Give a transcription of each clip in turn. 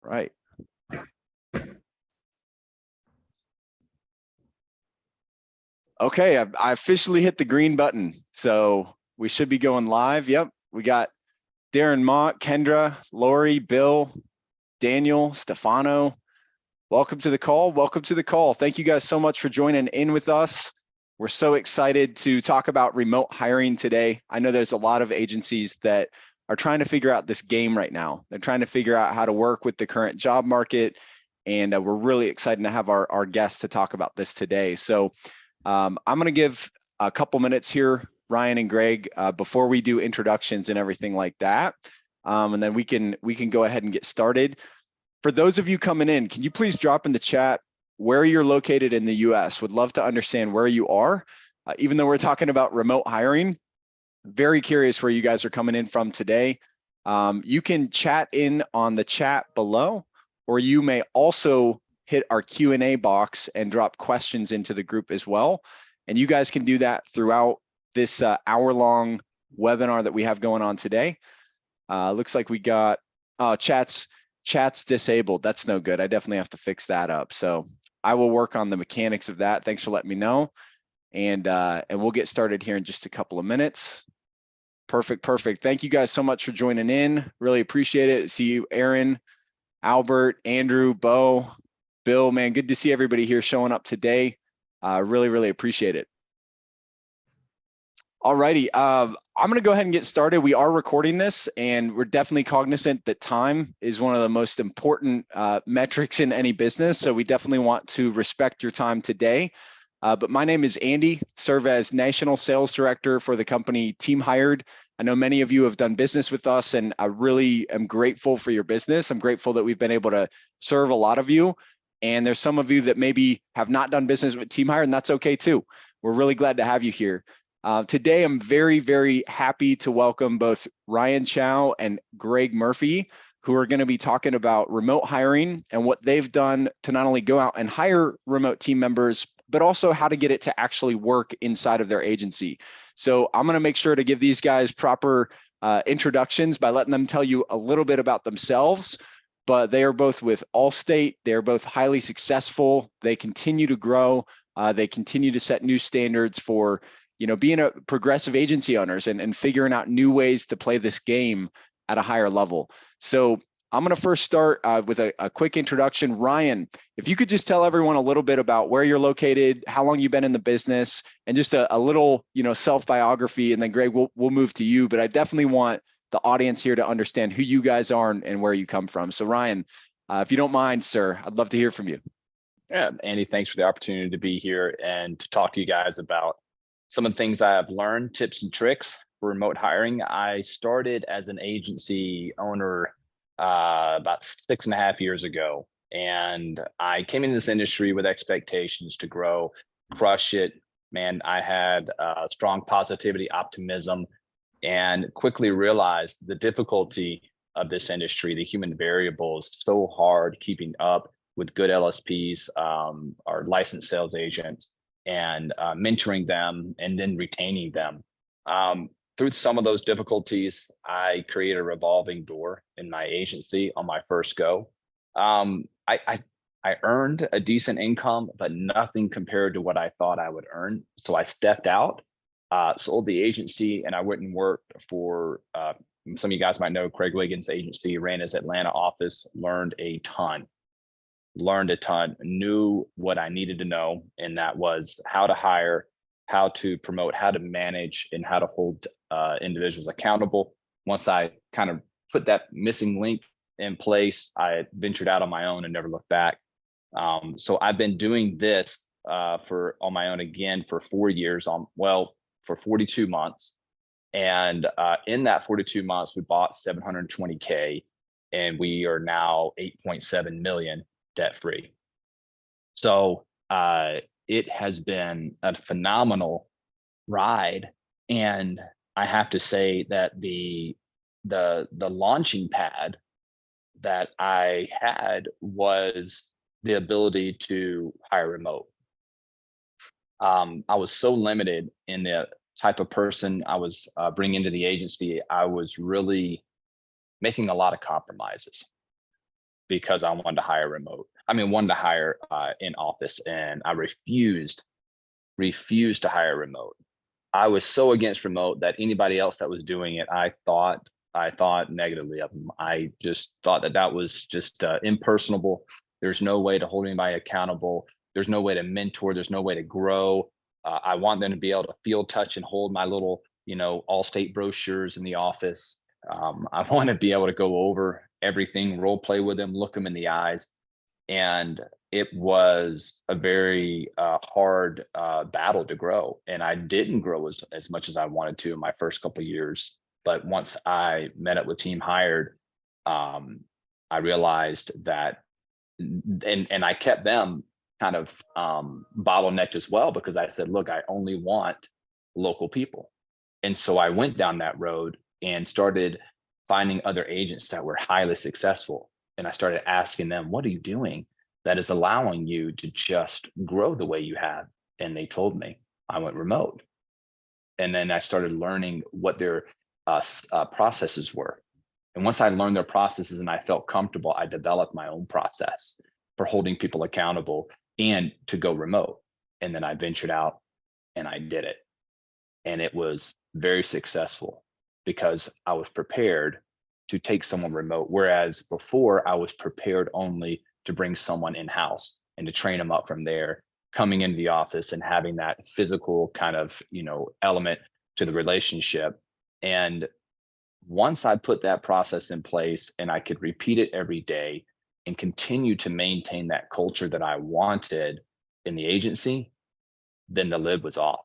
Right. Okay, I officially hit the green button. So we should be going live. Yep. We got Darren Mott, Kendra, Lori, Bill, Daniel, Stefano. Welcome to the call. Welcome to the call. Thank you guys so much for joining in with us. We're so excited to talk about remote hiring today. I know there's a lot of agencies that are trying to figure out this game right now. They're trying to figure out how to work with the current job market. And we're really excited to have our guests to talk about this today. So I'm going to give a couple minutes here, Ryan and Greg, before we do introductions and everything like that. And then we can go ahead and get started. For those of you coming in, can you please drop in the chat where you're located in the US? Would love to understand where you are. Even though we're talking about remote hiring, very curious where you guys are coming in from today. You can chat in on the chat below, or you may also hit our Q&A box and drop questions into the group as well. And you guys can do that throughout this hour-long webinar that we have going on today. Looks like we got, chat's disabled. That's no good. I definitely have to fix that up. So I will work on the mechanics of that. Thanks for letting me know. And we'll get started here in just a couple of minutes. Perfect. Thank you guys so much for joining in. Really appreciate it. See you, Aaron, Albert, Andrew, Bo, Bill, man, good to see everybody here showing up today. Really appreciate it. All righty, I'm gonna go ahead and get started. We are recording this and we're definitely cognizant that time is one of the most important metrics in any business. So we definitely want to respect your time today. But my name is Andy, serve as National Sales Director for the company Team Hired. I know many of you have done business with us and I really am grateful for your business. I'm grateful that we've been able to serve a lot of you. And there's some of you that maybe have not done business with Team Hired, and that's okay too. We're really glad to have you here. Today, I'm very happy to welcome both Ryan Chow and Greg Murphy, who are going to be talking about remote hiring and what they've done to not only go out and hire remote team members, but also how to get it to actually work inside of their agency. So I'm going to make sure to give these guys proper introductions by letting them tell you a little bit about themselves. But they are both with Allstate. They're both highly successful. They continue to grow. They continue to set new standards for, being a progressive agency owners and figuring out new ways to play this game at a higher level. So I'm going to first start with a quick introduction. Ryan, if you could just tell everyone a little bit about where you're located, how long you've been in the business, and just a little, self-biography, and then Greg, we'll move to you. But I definitely want the audience here to understand who you guys are and where you come from. So Ryan, if you don't mind, sir, I'd love to hear from you. Yeah, Andy, thanks for the opportunity to be here and to talk to you guys about some of the things I have learned, tips and tricks for remote hiring. I started as an agency owner about 6.5 years ago. And I came into this industry with expectations to grow, crush it. Man, I had strong positivity, optimism, and quickly realized the difficulty of this industry. The human variable is so hard keeping up with good LSPs, our licensed sales agents, and mentoring them and then retaining them. Through some of those difficulties, I created a revolving door in my agency on my first go. I earned a decent income, but nothing compared to what I thought I would earn. So I stepped out, sold the agency, and I went and worked for, some of you guys might know Craig Wiggins' agency, ran his Atlanta office, learned a ton, knew what I needed to know. And that was how to hire, how to promote, how to manage, and how to hold individuals accountable. Once I kind of put that missing link in place, I ventured out on my own and never looked back. So I've been doing this on my own again for 4 years, for 42 months. And in that 42 months, we bought 720K, and we are now 8.7 million debt-free. So it has been a phenomenal ride. And I have to say that the launching pad that I had was the ability to hire remote. I was so limited in the type of person I was bringing into the agency. I was really making a lot of compromises. because I wanted to hire remote. I mean, wanted to hire in office, and I refused to hire remote. I was so against remote that anybody else that was doing it, I thought negatively of them. I just thought that was just impersonable. There's no way to hold anybody accountable. There's no way to mentor. There's no way to grow. I want them to be able to feel, touch, and hold my little, Allstate brochures in the office. I want to be able to go over everything, role play with them, look them in the eyes. And it was a very hard battle to grow. And I didn't grow as much as I wanted to in my first couple of years. But once I met up with Team Hired, I realized that, and I kept them kind of bottlenecked as well, because I said, look, I only want local people. And so I went down that road and started finding other agents that were highly successful. And I started asking them, what are you doing that is allowing you to just grow the way you have? And they told me. I went remote. And then I started learning what their processes were. And once I learned their processes and I felt comfortable, I developed my own process for holding people accountable and to go remote. And then I ventured out and I did it. And it was very successful because I was prepared to take someone remote. Whereas before I was prepared only to bring someone in-house and to train them up from there, coming into the office and having that physical kind of, element to the relationship. And once I put that process in place and I could repeat it every day and continue to maintain that culture that I wanted in the agency, then the lid was off.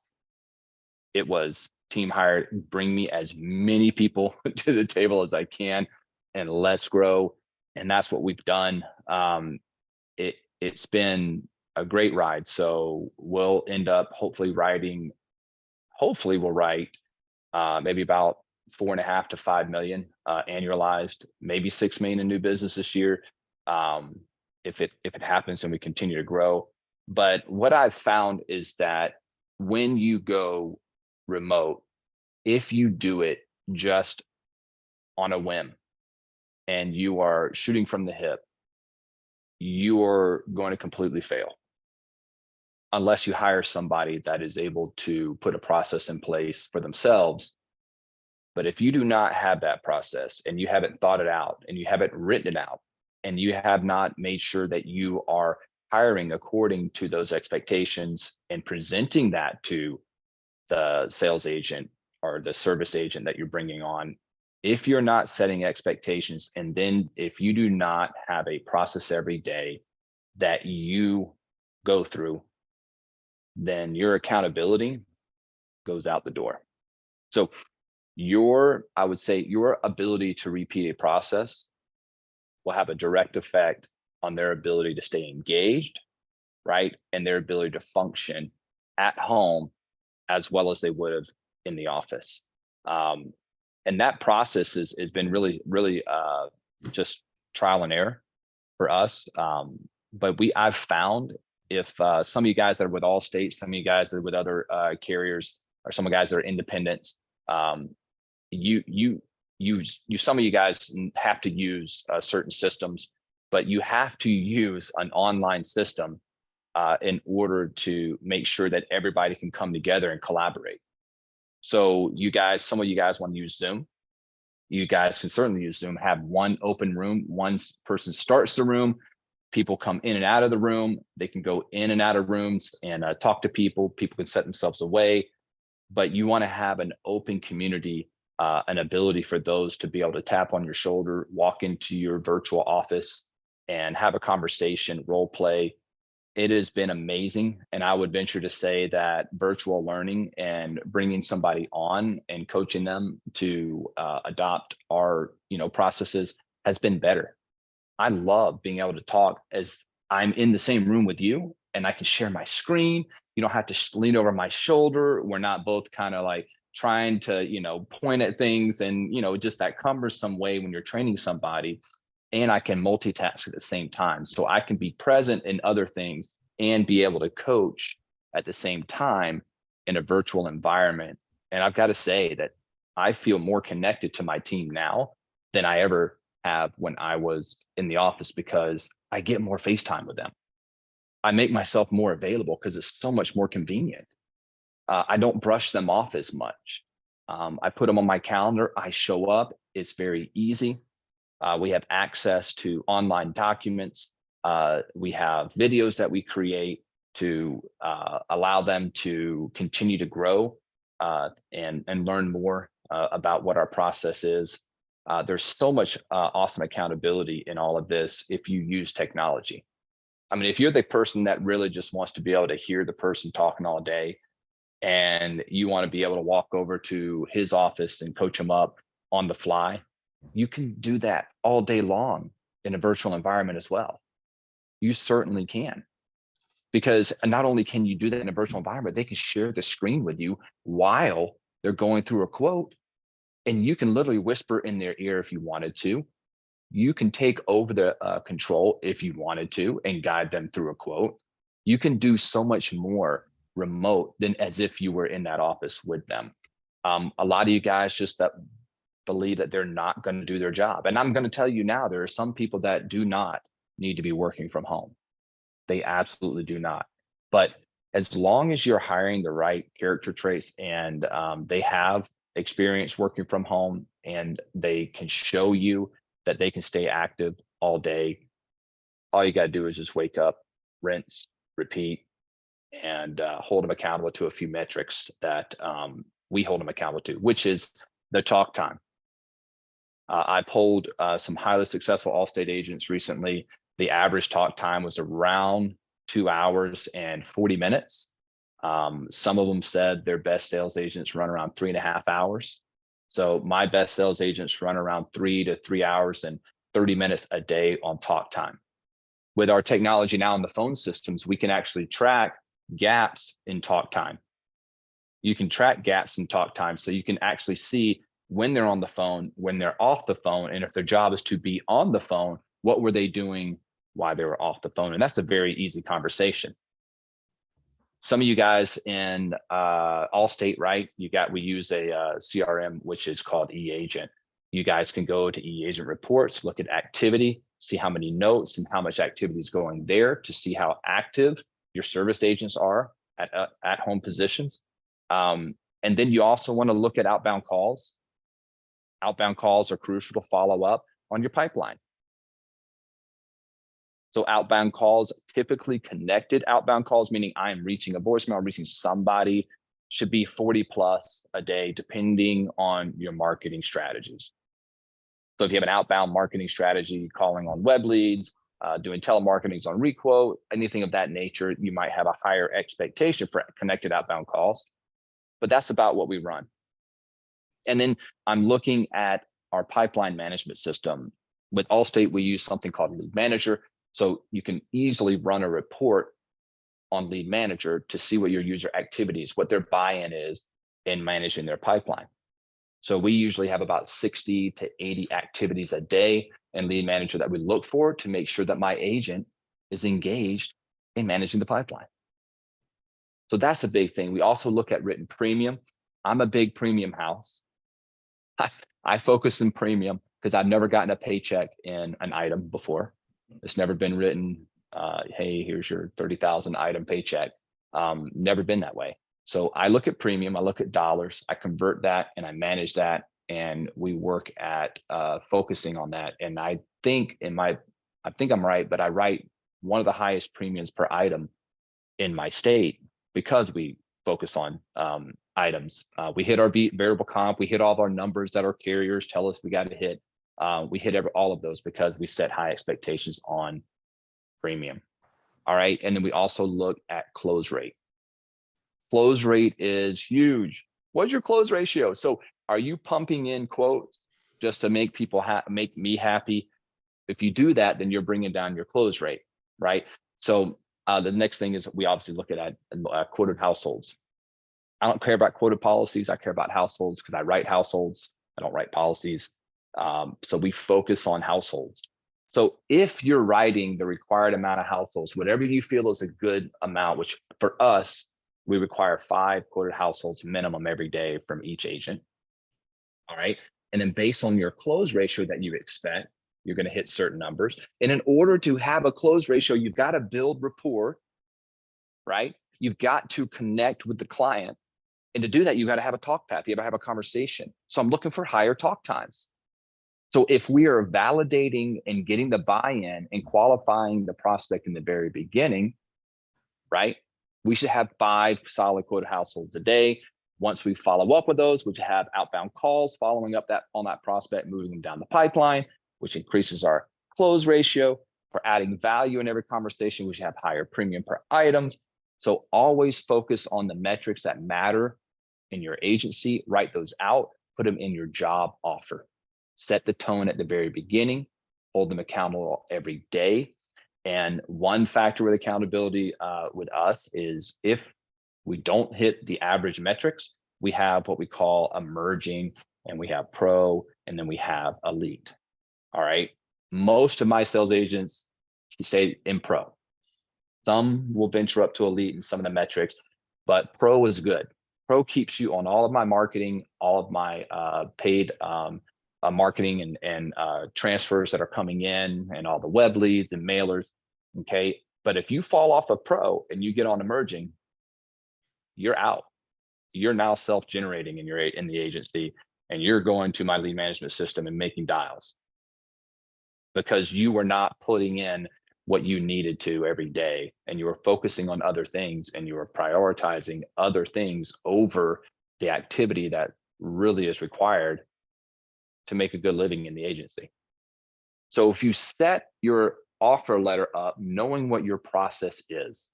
It was Team Hired, bring me as many people to the table as I can and let's grow. And that's what we've done. It's been a great ride. So we'll end up hopefully we'll write maybe about 4.5 to 5 million annualized, maybe 6 million in new business this year. If it happens and we continue to grow. But what I've found is that when you go remote, if you do it just on a whim and you are shooting from the hip, you are going to completely fail unless you hire somebody that is able to put a process in place for themselves. But if you do not have that process and you haven't thought it out and you haven't written it out and you have not made sure that you are hiring according to those expectations and presenting that to the sales agent or the service agent that you're bringing on, if you're not setting expectations, and then if you do not have a process every day that you go through, then your accountability goes out the door. So I would say your ability to repeat a process will have a direct effect on their ability to stay engaged, right? And their ability to function at home as well as they would have in the office. And that process has been really just trial and error for us. But I've found if some of you guys that are with Allstate, some of you guys that are with other carriers, or some of you guys that are independents, some of you guys have to use certain systems, but you have to use an online system in order to make sure that everybody can come together and collaborate. So some of you guys want to use Zoom. You guys can certainly use Zoom, have one open room. One person starts the room, people come in and out of the room. They can go in and out of rooms and talk to people. People can set themselves away, but you want to have an open community, an ability for those to be able to tap on your shoulder, walk into your virtual office and have a conversation, role play. It has been amazing. And I would venture to say that virtual learning and bringing somebody on and coaching them to adopt our processes has been better. I love being able to talk as I'm in the same room with you and I can share my screen. You don't have to lean over my shoulder. We're not both kind of like trying to, point at things and, just that cumbersome way when you're training somebody. And I can multitask at the same time. So I can be present in other things and be able to coach at the same time in a virtual environment. And I've got to say that I feel more connected to my team now than I ever have when I was in the office, because I get more face time with them. I make myself more available because it's so much more convenient. I don't brush them off as much. I put them on my calendar. I show up. It's very easy. We have access to online documents. We have videos that we create to allow them to continue to grow and learn more about what our process is. There's so much awesome accountability in all of this if you use technology. I mean, if you're the person that really just wants to be able to hear the person talking all day, and you want to be able to walk over to his office and coach him up on the fly, you can do that all day long in a virtual environment as well. You certainly can, because not only can you do that in a virtual environment, they can share the screen with you while they're going through a quote, and you can literally whisper in their ear if you wanted to. You can take over the control if you wanted to and guide them through a quote. You can do so much more remote than as if you were in that office with them. A lot of you guys just that believe that they're not going to do their job. And I'm going to tell you now, there are some people that do not need to be working from home. They absolutely do not. But as long as you're hiring the right character traits and they have experience working from home and they can show you that they can stay active all day, all you got to do is just wake up, rinse, repeat, and hold them accountable to a few metrics that we hold them accountable to, which is the talk time. I polled some highly successful Allstate agents recently. The average talk time was around 2 hours and 40 minutes. Some of them said their best sales agents run around 3.5 hours. So my best sales agents run around 3 to 3 hours and 30 minutes a day on talk time. With our technology now in the phone systems, we can actually track gaps in talk time. You can track gaps in talk time, so you can actually see when they're on the phone, when they're off the phone, and if their job is to be on the phone, what were they doing while they were off the phone? And that's a very easy conversation. Some of you guys in Allstate, right? We use a CRM, which is called eAgent. You guys can go to eAgent reports, look at activity, see how many notes and how much activity is going there to see how active your service agents are at home positions. And then you also want to look at outbound calls. Outbound calls are crucial to follow up on your pipeline. So outbound calls, typically connected outbound calls, meaning I am reaching a voicemail, I'm reaching somebody, should be 40 plus a day, depending on your marketing strategies. So if you have an outbound marketing strategy, calling on web leads, doing telemarketing on requote, anything of that nature, you might have a higher expectation for connected outbound calls, but that's about what we run. And then I'm looking at our pipeline management system. With Allstate, we use something called Lead Manager. So you can easily run a report on Lead Manager to see what your user activities, what their buy-in is in managing their pipeline. So we usually have about 60 to 80 activities a day in Lead Manager that we look for to make sure that my agent is engaged in managing the pipeline. So that's a big thing. We also look at written premium. I'm a big premium house. I focus in premium because I've never gotten a paycheck in an item before. It's never been written, hey, here's your 30,000 item paycheck. Never been that way. So I look at premium, I look at dollars, I convert that and I manage that. And we work at focusing on that. And I think I'm right, but I write one of the highest premiums per item in my state because we focus on items. We hit our variable comp, we hit all of our numbers that our carriers tell us we got to hit. We hit all of those because we set high expectations on premium. All right. And then we also look at close rate. Close rate is huge. What's your close ratio? So are you pumping in quotes just to make people make me happy? If you do that, then you're bringing down your close rate, right? So the next thing is we obviously look at quoted households. I don't care about quoted policies. I care about households because I write households. I don't write policies. So we focus on households. So if you're writing the required amount of households, whatever you feel is a good amount, which for us, we require 5 quoted households minimum every day from each agent. All right. And then based on your close ratio that you expect, You're going to hit certain numbers. And in order to have a close ratio, you've got to build rapport, right? You've got to connect with the client. And to do that, you got to have a talk path. You got to have a conversation. So I'm looking for higher talk times. So if we are validating and getting the buy-in and qualifying the prospect in the very beginning, right? We should have 5 solid quota households a day. Once we follow up with those, we should have outbound calls following up on that prospect, moving them down the pipeline, which increases our close ratio. For adding value in every conversation, we should have higher premium per items. So always focus on the metrics that matter in your agency, write those out, put them in your job offer. Set the tone at the very beginning, hold them accountable every day. And one factor with accountability with us is if we don't hit the average metrics, we have what we call emerging, and we have pro, and then we have elite. All right. Most of my sales agents say in pro. Some will venture up to elite in some of the metrics, but pro is good. Pro keeps you on all of my marketing, all of my paid marketing and transfers that are coming in, and all the web leads and mailers. Okay. But if you fall off of pro and you get on emerging, you're out. You're now self-generating in the agency, and you're going to my lead management system and making dials because you were not putting in what you needed to every day, and you were focusing on other things, and you were prioritizing other things over the activity that really is required to make a good living in the agency. So if you set your offer letter up knowing what your process is,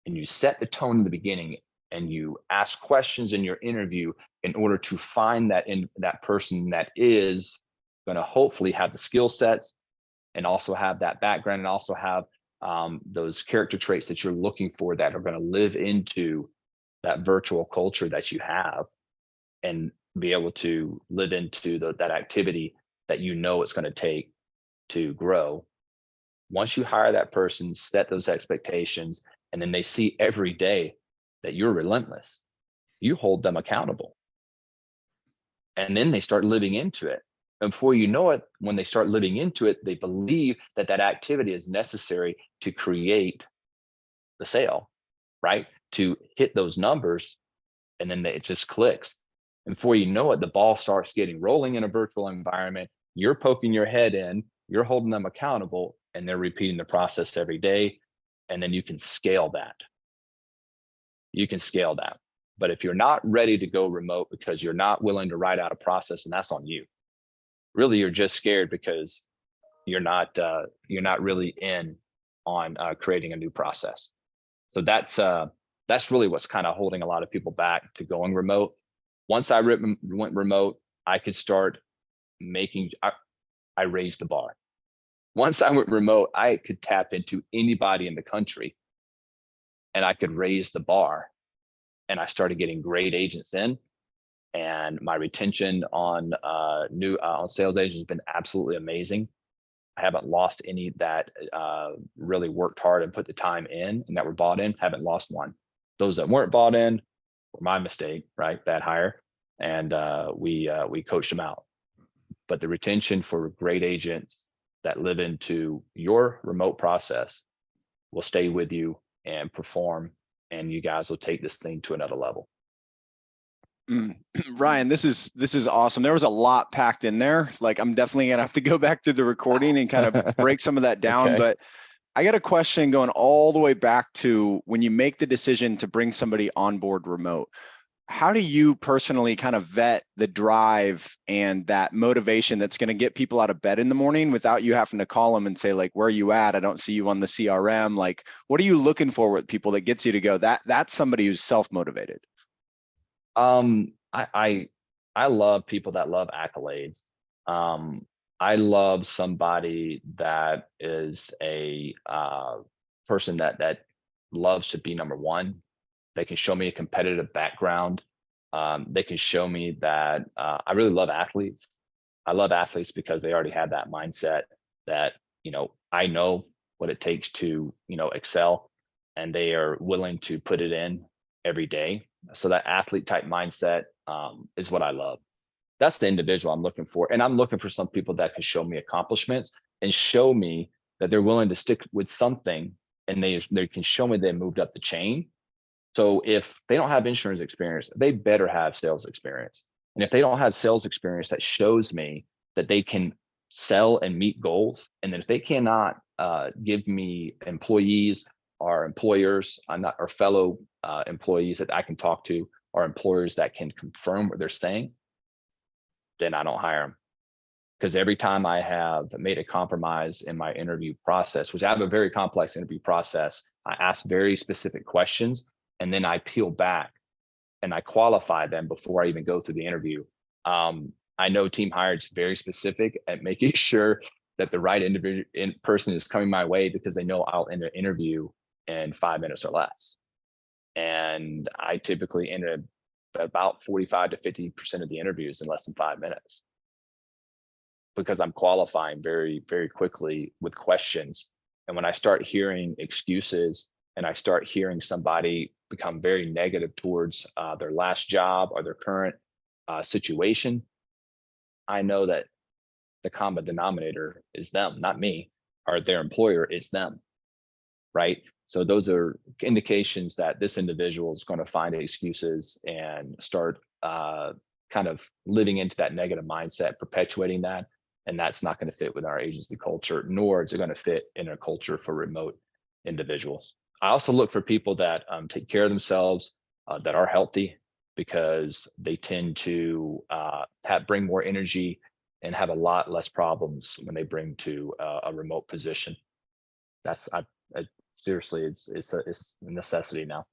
and you set the tone in the beginning, and you ask questions in your interview in order to find that person that is going to hopefully have the skill sets and also have that background, and also have those character traits that you're looking for that are going to live into that virtual culture that you have, and be able to live into that activity that you know it's going to take to grow. Once you hire that person, set those expectations, and then they see every day that you're relentless, you hold them accountable. And then they start living into it. And before you know it, when they start living into it, they believe that that activity is necessary to create the sale, right? To hit those numbers. And then it just clicks. And before you know it, the ball starts getting rolling in a virtual environment. You're poking your head in, you're holding them accountable, and they're repeating the process every day. And then you can scale that. You can scale that. But if you're not ready to go remote because you're not willing to write out a process, and that's on you. Really, you're just scared because you're not really in on creating a new process. So that's really what's kind of holding a lot of people back to going remote. Once I went remote, I could start making. I raised the bar. Once I went remote, I could tap into anybody in the country, and I could raise the bar. And I started getting great agents in, and my retention on on sales agents has been absolutely amazing. I haven't lost any that really worked hard and put the time in and that were bought in. Haven't lost one. Those that weren't bought in were my mistake, right? Bad hire, and we coached them out. But the retention for great agents that live into your remote process will stay with you and perform, and you guys will take this thing to another level. Ryan, this is awesome. There was a lot packed in there. Like, I'm definitely gonna have to go back through the recording and kind of break some of that down. Okay. But I got a question going all the way back to when you make the decision to bring somebody on board remote. How do you personally kind of vet the drive and that motivation that's going to get people out of bed in the morning without you having to call them and say, like, where are you at? I don't see you on the CRM. Like, what are you looking for with people that gets you to go, that's somebody who's self-motivated? I love people that love accolades. I love somebody that is a person that loves to be number one. They can show me a competitive background. They can show me that I really love athletes. I love athletes because they already have that mindset that, I know what it takes to, excel, and they are willing to put it in every day. So that athlete type mindset is what I love. That's the individual I'm looking for. And I'm looking for some people that can show me accomplishments and show me that they're willing to stick with something, and they can show me they moved up the chain. So if they don't have insurance experience, they better have sales experience. And if they don't have sales experience, that shows me that they can sell and meet goals. And then if they cannot give me employees or employers, I'm not, or fellow employees that I can talk to, or employers that can confirm what they're saying, then I don't hire them. Because every time I have made a compromise in my interview process, which I have a very complex interview process, I ask very specific questions, and then I peel back and I qualify them before I even go through the interview. I know Team Hired is very specific at making sure that the right individual person is coming my way, because they know I'll end an interview in 5 minutes or less. And I typically end about 45 to 50% of the interviews in less than 5 minutes, because I'm qualifying very, very quickly with questions. And when I start hearing excuses, and I start hearing somebody become very negative towards their last job or their current situation, I know that the common denominator is them, not me, or their employer is them, right? So those are indications that this individual is going to find excuses and start kind of living into that negative mindset, perpetuating that. And that's not going to fit with our agency culture, nor is it going to fit in a culture for remote individuals. I also look for people that take care of themselves, that are healthy, because they tend to bring more energy and have a lot less problems when they bring to a remote position. That's seriously, it's a necessity now.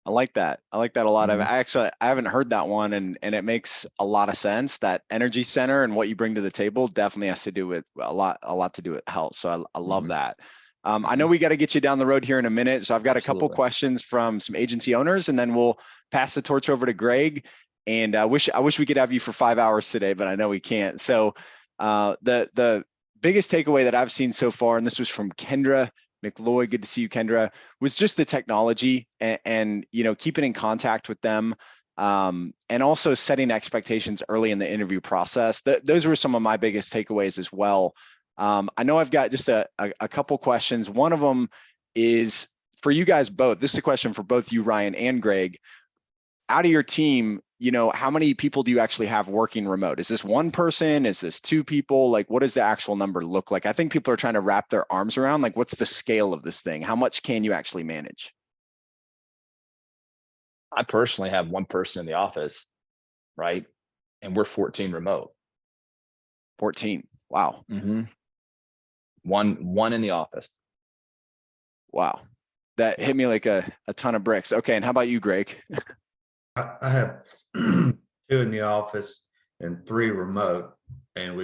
I like that. I like that a lot. Mhm. I haven't heard that one, and it makes a lot of sense. That energy center and what you bring to the table definitely has to do with a lot to do with health. So I love that. I know we got to get you down the road here in a minute. So I've got a couple questions from some agency owners, and then we'll pass the torch over to Greg. And I wish we could have you for 5 hours today, but I know we can't. So the biggest takeaway that I've seen so far, and this was from Kendra McLeod, good to see you, Kendra, was just the technology and keeping in contact with them, and also setting expectations early in the interview process. Those were some of my biggest takeaways as well. I know I've got just a couple questions. One of them is for you guys both. This is a question for both you, Ryan and Greg. Out of your team, how many people do you actually have working remote? Is this one person? Is this two people? Like, what does the actual number look like? I think people are trying to wrap their arms around, like, what's the scale of this thing? How much can you actually manage? I personally have one person in the office, right? And we're 14 remote. 14. Wow. One in the office. Wow. That hit me like a ton of bricks. Okay. And how about you, Greg? I have 2 in the office and 3 remote, and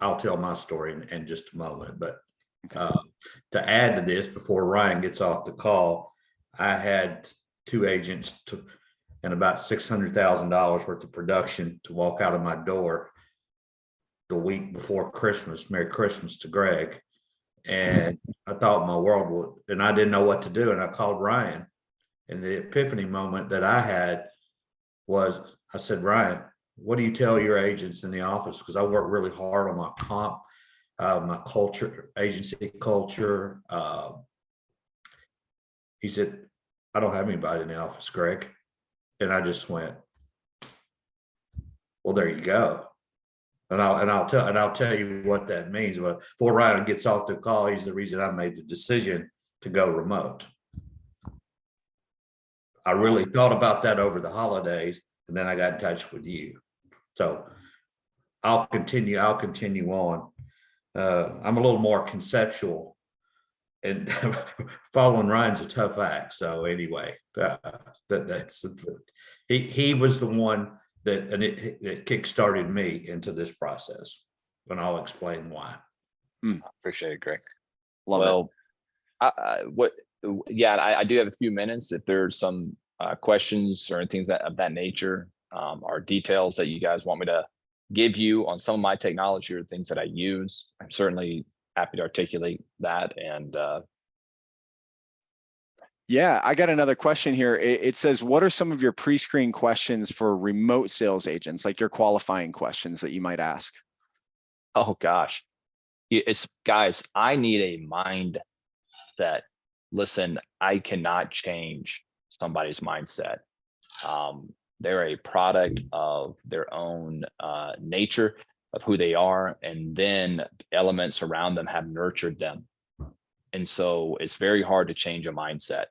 I'll tell my story in just a moment. But to add to this, before Ryan gets off the call, I had 2 agents and about $600,000 worth of production to walk out of my door the week before Christmas. Merry Christmas to Greg. And I thought my world would, and I didn't know what to do. And I called Ryan. And the epiphany moment that I had was, I said, Ryan, what do you tell your agents in the office? Because I work really hard on my comp, my culture, agency culture. He said, I don't have anybody in the office, Greg. And I just went, well, there you go. And I'll tell you what that means. But before Ryan gets off the call, he's the reason I made the decision to go remote. I really thought about that over the holidays, and then I got in touch with you. So I'll continue on. I'm a little more conceptual, and following Ryan's a tough act. So anyway, he was the one that kick-started me into this process, and I'll explain why. Appreciate it, Greg. Love it. I do have a few minutes. If there's some questions or things of that nature, or details that you guys want me to give you on some of my technology or things that I use, I'm certainly happy to articulate that. And Yeah, I got another question here. It says, what are some of your pre-screen questions for remote sales agents, like your qualifying questions that you might ask? Oh gosh, it's guys, I need a mindset. Listen, I cannot change somebody's mindset. They're a product of their own nature of who they are, and then elements around them have nurtured them. And so it's very hard to change a mindset.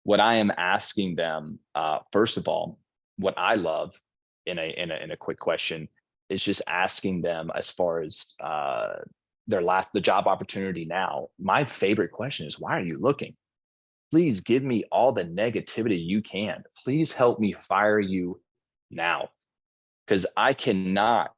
What I am asking them, first of all, what I love in a quick question is just asking them as far as the job opportunity now. My favorite question is, why are you looking? Please give me all the negativity you can. Please help me fire you now, because I cannot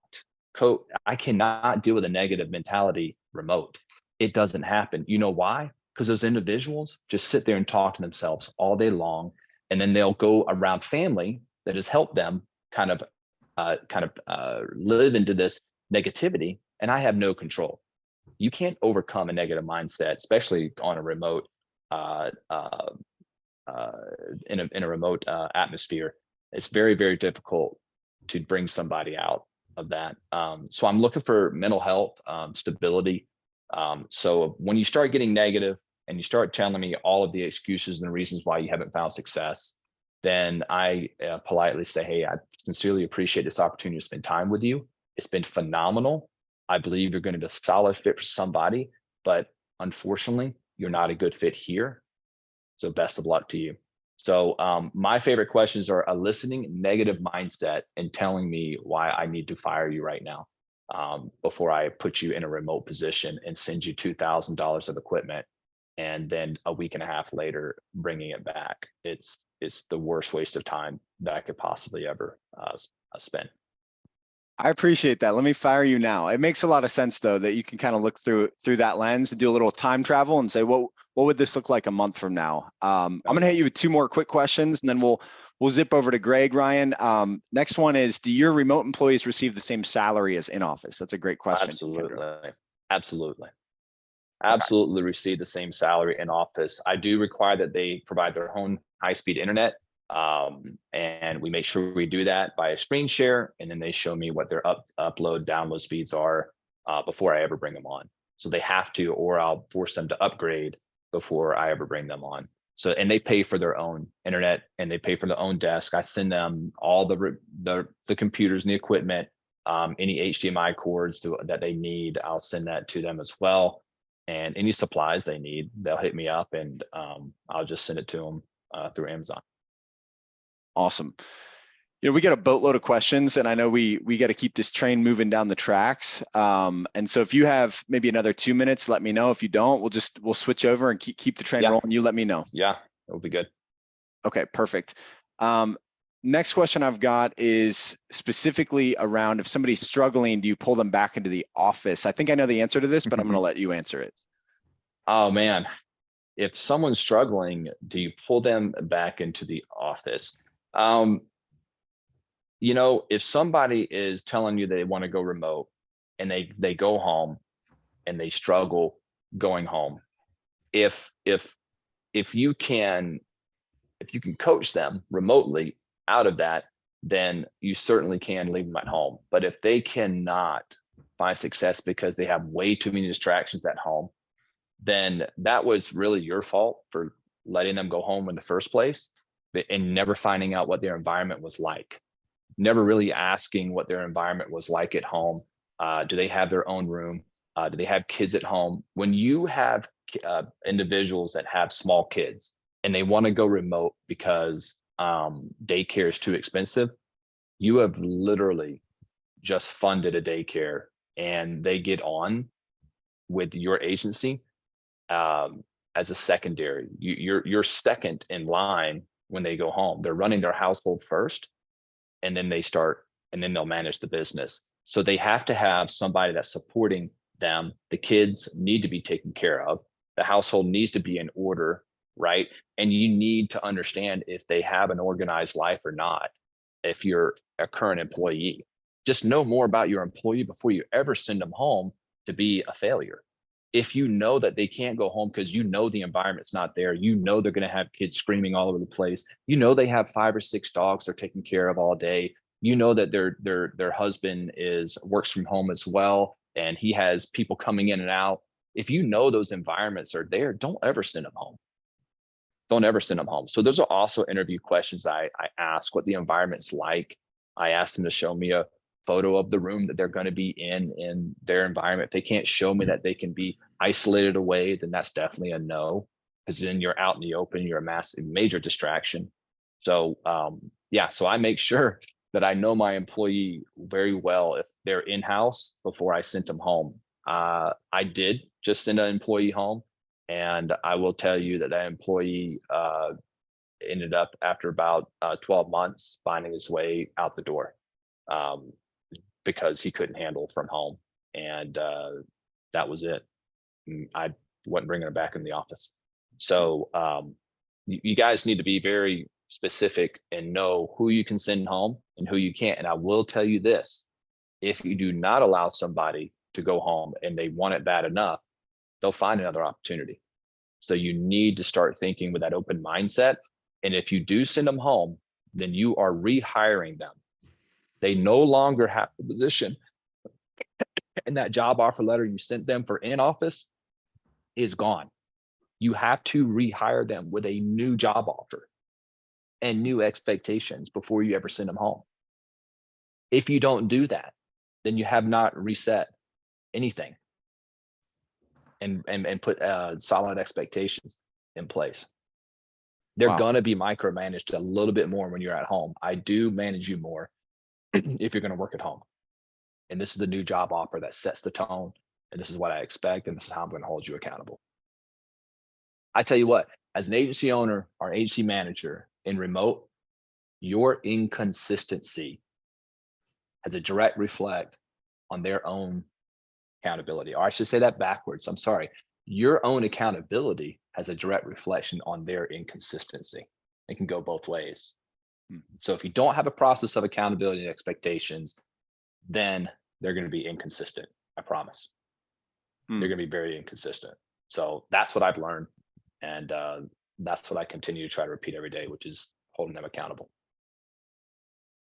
deal with a negative mentality remote. It doesn't happen. You know why? Because those individuals just sit there and talk to themselves all day long, and then they'll go around family that has helped them live into this negativity, and I have no control. You can't overcome a negative mindset, especially on a remote uh, uh, in a remote atmosphere. It's very, very difficult to bring somebody out of that. So I'm looking for mental health, stability. So when you start getting negative and you start telling me all of the excuses and reasons why you haven't found success, then I politely say, hey, I sincerely appreciate this opportunity to spend time with you. It's been phenomenal. I believe you're going to be a solid fit for somebody, but unfortunately, you're not a good fit here. So best of luck to you. So my favorite questions are eliciting negative mindset and telling me why I need to fire you right now before I put you in a remote position and send you $2,000 of equipment. And then a week and a half later, bringing it back. It's the worst waste of time that I could possibly ever spend. I appreciate that. Let me fire you now. It makes a lot of sense though, that you can kind of look through that lens and do a little time travel and say, what would this look like a month from now? I'm going to hit you with two more quick questions and then we'll zip over to Greg. Ryan. Next one is, do your remote employees receive the same salary as in office? That's a great question. Absolutely. Absolutely receive the same salary in office. I do require that they provide their own high-speed internet. And we make sure we do that by a screen share, and then they show me what their upload download speeds are before I ever bring them on. So they have to, or I'll force them to upgrade before I ever bring them on. So, and they pay for their own internet and they pay for their own desk. I send them all the computers and the equipment, any HDMI cords that they need. I'll send that to them as well. And any supplies they need, they'll hit me up and I'll just send it to them through Amazon. Awesome. You know, we got a boatload of questions and I know we got to keep this train moving down the tracks. And so if you have maybe another 2 minutes, let me know. If you don't, we'll switch over and keep the train rolling. You let me know. Yeah, it'll be good. Okay, perfect. Next question I've got is specifically around, if somebody's struggling, do you pull them back into the office? I think I know the answer to this, but I'm going to let you answer it. Oh man, if someone's struggling, do you pull them back into the office? You know, if somebody is telling you they want to go remote and they go home and they struggle going home, if you can coach them remotely out of that, then you certainly can leave them at home. But if they cannot find success because they have way too many distractions at home, then that was really your fault for letting them go home in the first place and never finding out what their environment was like. Never really asking what their environment was like at home. Do they have their own room? Do they have kids at home? When you have individuals that have small kids and they want to go remote because daycare is too expensive, you have literally just funded a daycare and they get on with your agency as a secondary. You're second in line when they go home. They're running their household first, and then they'll manage the business. So they have to have somebody that's supporting them. The kids need to be taken care of. The household needs to be in order, right? And you need to understand if they have an organized life or not. If you're a current employee, just know more about your employee before you ever send them home to be a failure. if you know that they can't go home because you know the environment's not there, you know they're going to have kids screaming all over the place, you know they have 5 or 6 dogs they're taking care of all day, you know that their husband works from home as well, and he has people coming in and out. If you know those environments are there, don't ever send them home. Don't ever send them home. So those are also interview questions I ask, what the environment's like. I ask them to show me a photo of the room that they're going to be in their environment. If they can't show me that they can be isolated away, then that's definitely a no, because then you're out in the open, you're a massive major distraction. So yeah, so I make sure that I know my employee very well if they're in-house before I sent them home. I did just send an employee home, and I will tell you that that employee ended up, after about 12 months, finding his way out the door. Because he couldn't handle from home, and that was it. I wasn't bringing him back in the office. So you guys need to be very specific and know who you can send home and who you can't. And I will tell you this, if you do not allow somebody to go home and they want it bad enough, they'll find another opportunity. So you need to start thinking with that open mindset. And if you do send them home, then you are rehiring them. They no longer have the position, and that job offer letter you sent them for in office is gone. You have to rehire them with a new job offer and new expectations before you ever send them home. If you don't do that, then you have not reset anything and put solid expectations in place. They're Wow. going to be micromanaged a little bit more when you're at home. I do manage you more if you're going to work at home. And this is the new job offer that sets the tone. And this is what I expect. And this is how I'm going to hold you accountable. I tell you what, as an agency owner or agency manager in remote, your inconsistency has a direct reflect on their own accountability. Or I should say that backwards. I'm sorry. Your own accountability has a direct reflection on their inconsistency. It can go both ways. So if you don't have a process of accountability and expectations, then they're going to be inconsistent. I promise. They're going to be very inconsistent. So that's what I've learned. And that's what I continue to try to repeat every day, which is holding them accountable.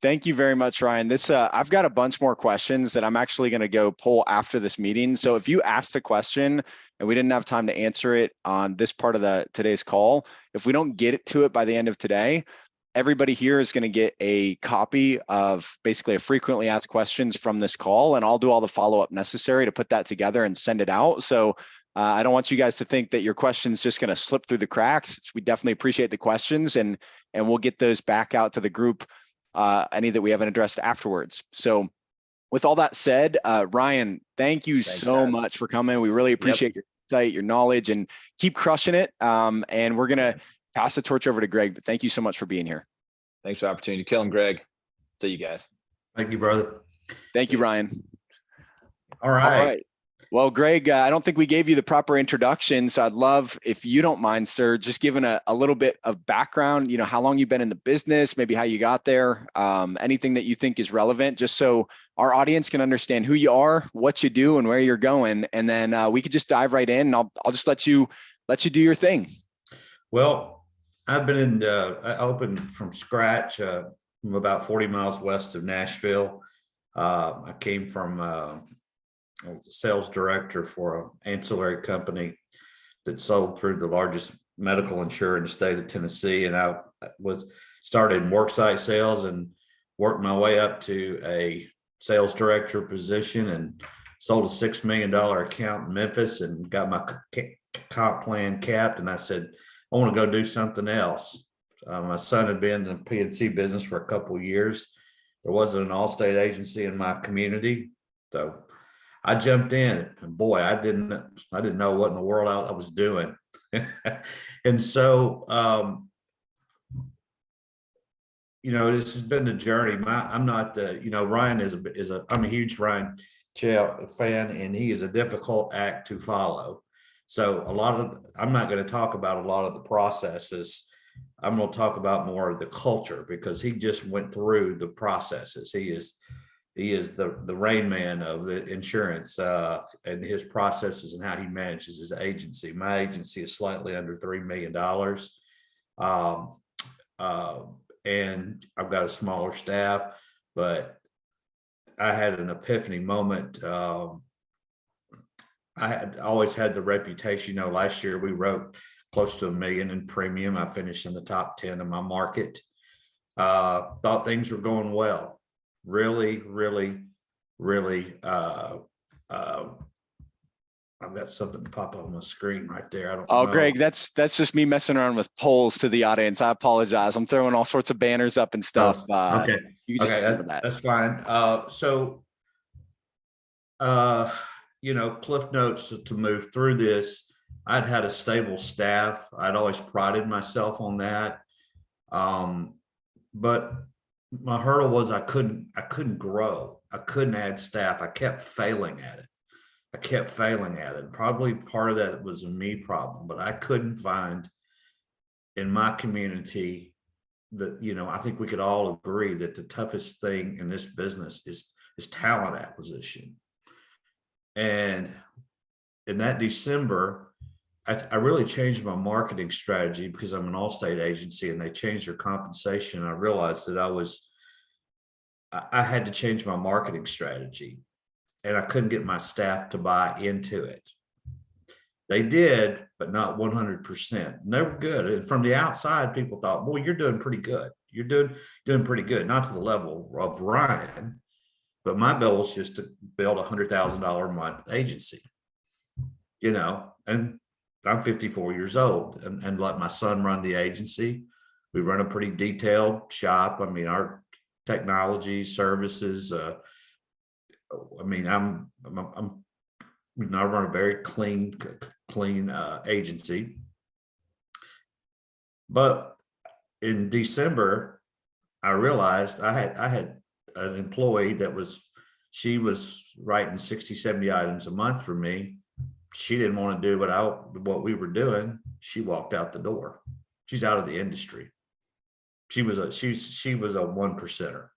Thank you very much, Ryan. This I've got a bunch more questions that I'm actually going to go pull after this meeting. So if you asked a question and we didn't have time to answer it on this part of today's call, if we don't get to it by the end of today, everybody here is going to get a copy of basically a frequently asked questions from this call, and I'll do all the follow-up necessary to put that together and send it out. So I don't want you guys to think that your question's just going to slip through the cracks. We definitely appreciate the questions, and we'll get those back out to the group, any that we haven't addressed afterwards. So with all that said, Ryan, thank you so much for coming. We really appreciate your insight, your knowledge, and keep crushing it. And we're going to pass the torch over to Greg, but thank you so much for being here. Thanks for the opportunity. Kellen, Greg, see you guys. Thank you, brother. Thank you, Ryan. All right. Well, Greg, I don't think we gave you the proper introduction, so I'd love, if you don't mind, sir, just giving a little bit of background, how long you've been in the business, maybe how you got there, anything that you think is relevant, just so our audience can understand who you are, what you do, and where you're going. And then we could just dive right in, and I'll just let you do your thing. Well, I've been I opened from scratch from about 40 miles west of Nashville. I came from I was a sales director for an ancillary company that sold through the largest medical insurer in the state of Tennessee. And I started in worksite sales and worked my way up to a sales director position and sold a $6 million account in Memphis and got my comp plan capped. And I said, I want to go do something else. My son had been in the P&C business for a couple of years. There wasn't an all-state agency in my community. So I jumped in, and boy, I didn't know what in the world I was doing. And so, this has been the journey. I'm not Ryan I'm a huge Ryan Chell fan, and he is a difficult act to follow. So I'm not going to talk about a lot of the processes. I'm going to talk about more of the culture, because he just went through the processes. He is he is the rain man of the insurance, and his processes and how he manages his agency. My agency is slightly under $3 million. Um, and I've got a smaller staff, but I had an epiphany moment. I had always had the reputation, last year we wrote close to $1 million in premium. I finished in the top 10 of my market. Thought things were going well. Really, I've got something pop up on my screen right there. I don't Oh, know. Greg, that's just me messing around with polls to the audience. I apologize. I'm throwing all sorts of banners up and stuff. Okay. You can just Okay, ignore that. that's fine. Cliff notes to move through this. I'd had a stable staff. I'd always prided myself on that. But my hurdle was I couldn't grow. I couldn't add staff. I kept failing at it. Probably part of that was a me problem, but I couldn't find in my community that, I think we could all agree that the toughest thing in this business is talent acquisition. And in that December, I really changed my marketing strategy because I'm an all-state agency and they changed their compensation. I realized that I had to change my marketing strategy and I couldn't get my staff to buy into it. They did, but not 100%. And they were good. And from the outside, people thought, boy, you're doing pretty good. You're doing pretty good, not to the level of Ryan, but my goal was just to build $100,000 a month agency, and I'm 54 years old and let my son run the agency. We run a pretty detailed shop. I mean, our technology services, I run a very clean agency. But in December, I realized I had an employee she was writing 60, 70 items a month for me. She didn't want to do what we were doing. She walked out the door. She's out of the industry. She was a 1%er.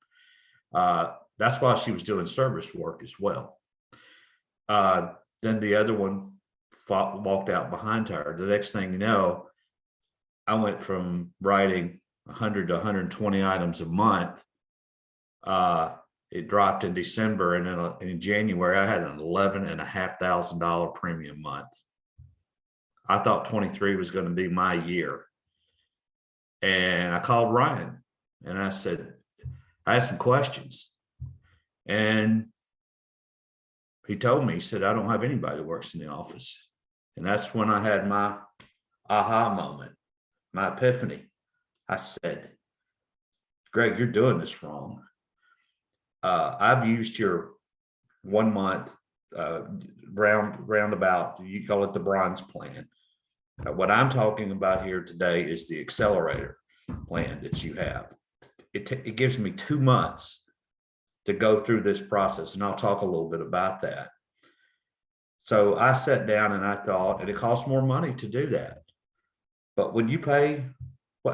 That's why she was doing service work as well. Then the other one walked out behind her. The next thing you know, I went from writing 100 to 120 items a month. It dropped in December, and then in January, I had an $11,500 premium month. I thought 23 was going to be my year. And I called Ryan and I said, I had some questions. And he told me, he said, I don't have anybody that works in the office. And that's when I had my aha moment, my epiphany. I said, Greg, you're doing this wrong. I've used your 1 month roundabout, you call it the bronze plan. What I'm talking about here today is the accelerator plan that you have. It gives me 2 months to go through this process, and I'll talk a little bit about that. So I sat down and I thought, and it costs more money to do that. But would you pay,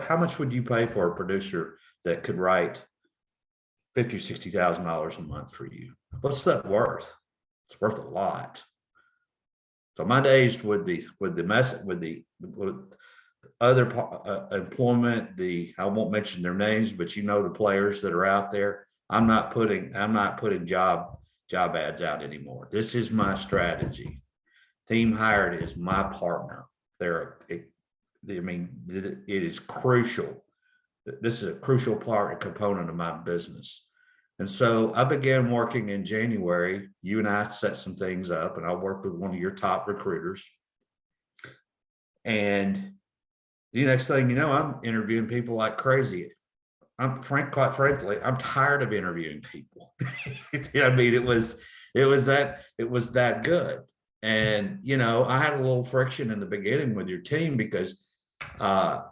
how much would you pay for a producer that could write $50,000, $60,000 a month for you? What's that worth? It's worth a lot. So my days with other employment, I won't mention their names, but the players that are out there. I'm not putting job ads out anymore. This is my strategy. Team Hired is my partner. It is crucial. This is a crucial part and component of my business. And so I began working in January. You and I set some things up, and I worked with one of your top recruiters. And the next thing you know, I'm interviewing people like crazy. Quite frankly, I'm tired of interviewing people. It was that good. And, I had a little friction in the beginning with your team because I'm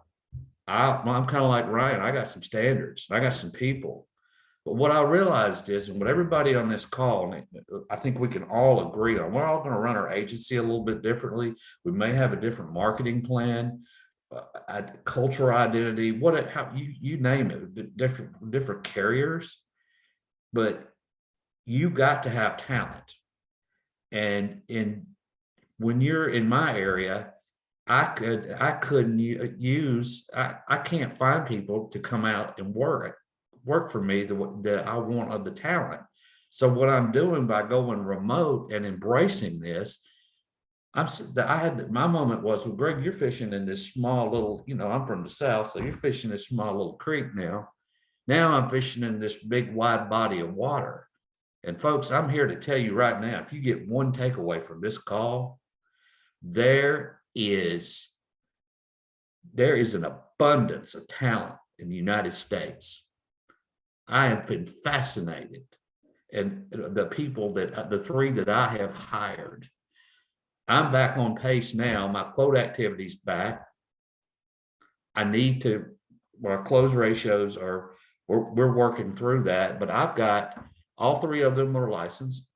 kind of like Ryan. I got some standards. I got some people. But what I realized is, and what everybody on this call, I think we can all agree on, we're all going to run our agency a little bit differently. We may have a different marketing plan, cultural identity, you name it, different carriers. But you've got to have talent. And when you're in my area, I couldn't use, I can't find people to come out and work for me that I want of the talent. So what I'm doing by going remote and embracing this, my moment was, well, Greg, you're fishing in this small little, I'm from the South, so you're fishing this small little creek now. Now I'm fishing in this big wide body of water. And folks, I'm here to tell you right now, if you get one takeaway from this call, there is an abundance of talent in the United States. I have been fascinated. And the people the three that I have hired, I'm back on pace now. My quote activity's back. I need to, our close ratios are, we're working through that, but I've got all three of them are licensed.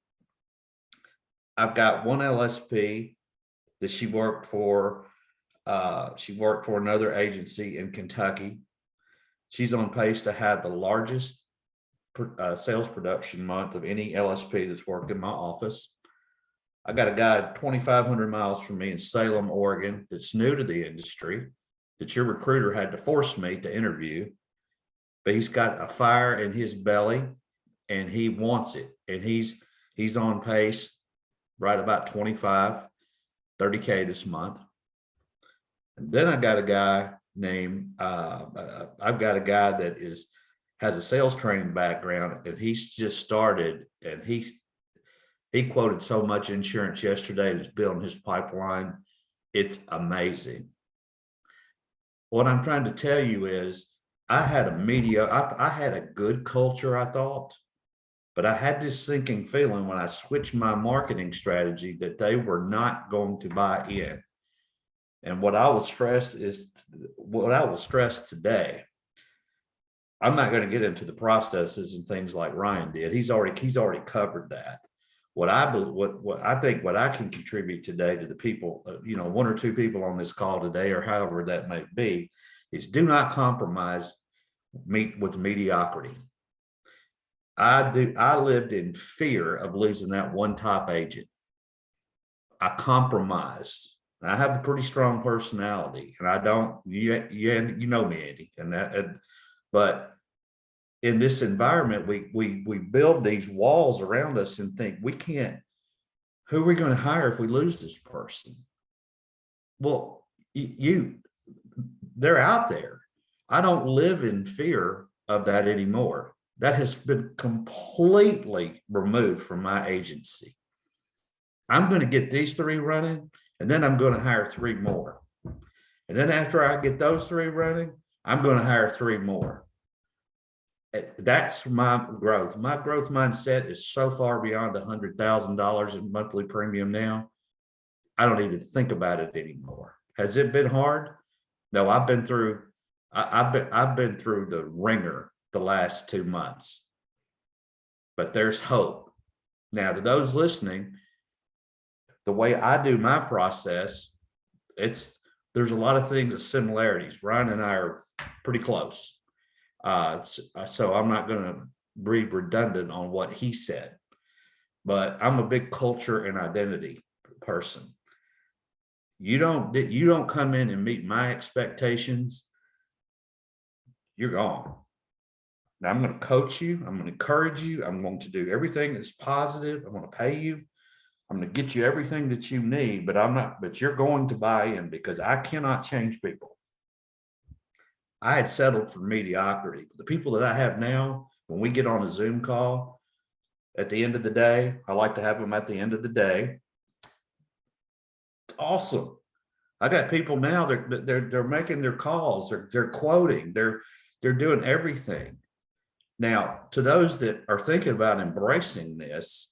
I've got one LSP that she worked for another agency in Kentucky. She's on pace to have the largest sales production month of any LSP that's worked in my office. I got a guy 2,500 miles from me in Salem, Oregon, that's new to the industry, that your recruiter had to force me to interview, but he's got a fire in his belly and he wants it. And he's on pace right about 25, 30K this month. And then I got a guy named, I've got a guy that has a sales training background, and he's just started, and he quoted so much insurance yesterday and is building his pipeline. It's amazing. What I'm trying to tell you is I had a good culture, I thought, but I had this sinking feeling when I switched my marketing strategy that they were not going to buy in. And what I will stress today, I'm not going to get into the processes and things like Ryan did. He's already covered that. What I think what I can contribute today to the people, one or two people on this call today, or however that may be, is do not compromise with mediocrity. I lived in fear of losing that one top agent. I compromised. I have a pretty strong personality, and I don't, you know me, Andy, but in this environment, we build these walls around us and think who are we going to hire if we lose this person? Well, they're out there. I don't live in fear of that anymore. That has been completely removed from my agency. I'm going to get these three running, and then I'm going to hire three more. And then after I get those three running, I'm going to hire three more. That's my growth. My growth mindset is so far beyond $100,000 in monthly premium now. I don't even think about it anymore. Has it been hard? No, I've been through the ringer the last 2 months, but there's hope. Now, to those listening, the way I do my process, there's a lot of things of similarities. Ryan and I are pretty close. So I'm not going to be redundant on what he said, but I'm a big culture and identity person. You don't come in and meet my expectations, you're gone. Now I'm going to coach you. I'm going to encourage you. I'm going to do everything that's positive. I'm going to pay you. I'm going to get you everything that you need, but you're going to buy in, because I cannot change people. I had settled for mediocrity. The people that I have now, when we get on a Zoom call at the end of the day, I like to have them at the end of the day. It's awesome. I got people now, they're making their calls, they're quoting, they're doing everything. Now, to those that are thinking about embracing this,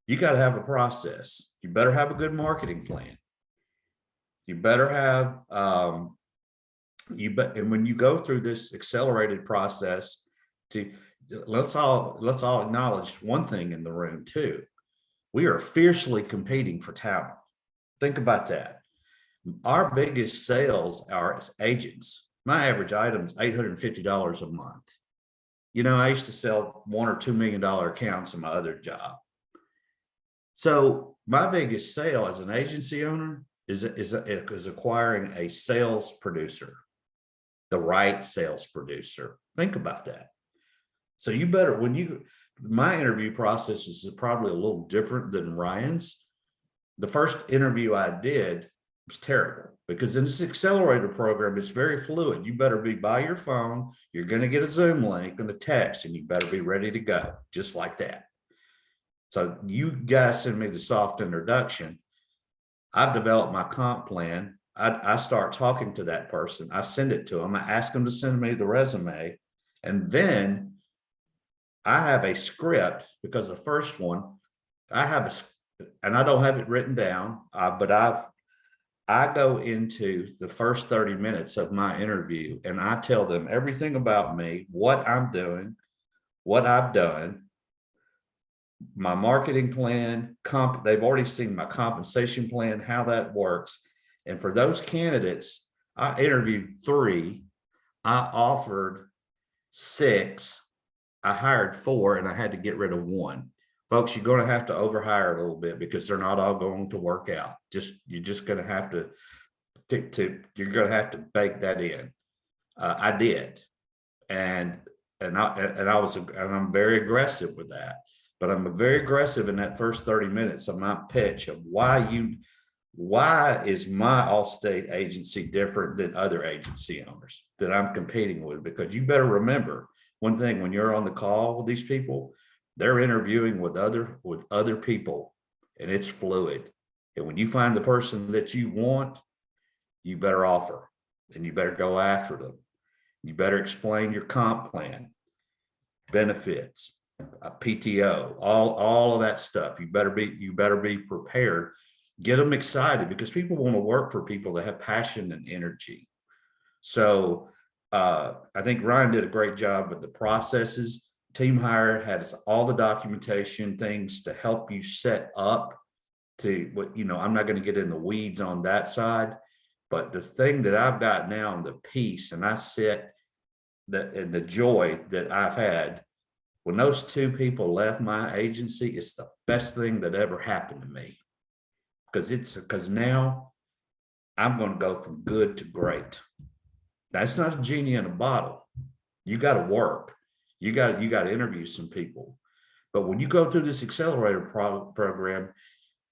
you got to have a process. You better have a good marketing plan. You better have, and when you go through this accelerated process, let's all acknowledge one thing in the room too. We are fiercely competing for talent. Think about that. Our biggest sales are as agents. My average item is $850 a month. I used to sell $1 or $2 million accounts in my other job. So my biggest sale as an agency owner is acquiring a sales producer, the right sales producer. Think about that. So you better, my interview process is probably a little different than Ryan's. The first interview I did was terrible because in this accelerator program, it's very fluid. You better be by your phone. You're going to get a Zoom link and a text, and you better be ready to go, just like that. So you guys send me the soft introduction. I've developed my comp plan. I start talking to that person. I send it to them. I ask them to send me the resume. And then I have a script because the first one, and I don't have it written down, but I go into the first 30 minutes of my interview and I tell them everything about me, what I'm doing, what I've done, my marketing plan, they've already seen my compensation plan, how that works. And for those candidates, I interviewed 3, I offered 6, I hired 4, and I had to get rid of 1. Folks, you're going to have to overhire a little bit because they're not all going to work out. You're just going to have to you're going to have to bake that in. I did, and I'm very aggressive with that. But I'm very aggressive in that first 30 minutes of my pitch of why is my Allstate agency different than other agency owners that I'm competing with? Because you better remember one thing, when you're on the call with these people, they're interviewing with other people, and it's fluid. And when you find the person that you want, you better offer, and you better go after them. You better explain your comp plan, benefits, PTO, all of that stuff. You better be prepared. Get them excited because people want to work for people that have passion and energy. So I think Ryan did a great job with the processes. Team Hire has all the documentation things to help you set up to what, I'm not going to get in the weeds on that side, but the thing that I've got now and the peace, and I sit and the joy that I've had when those 2 people left my agency, it's the best thing that ever happened to me. Because now I'm going to go from good to great. That's not a genie in a bottle. You got to work. You got to interview some people. But when you go through this accelerator program,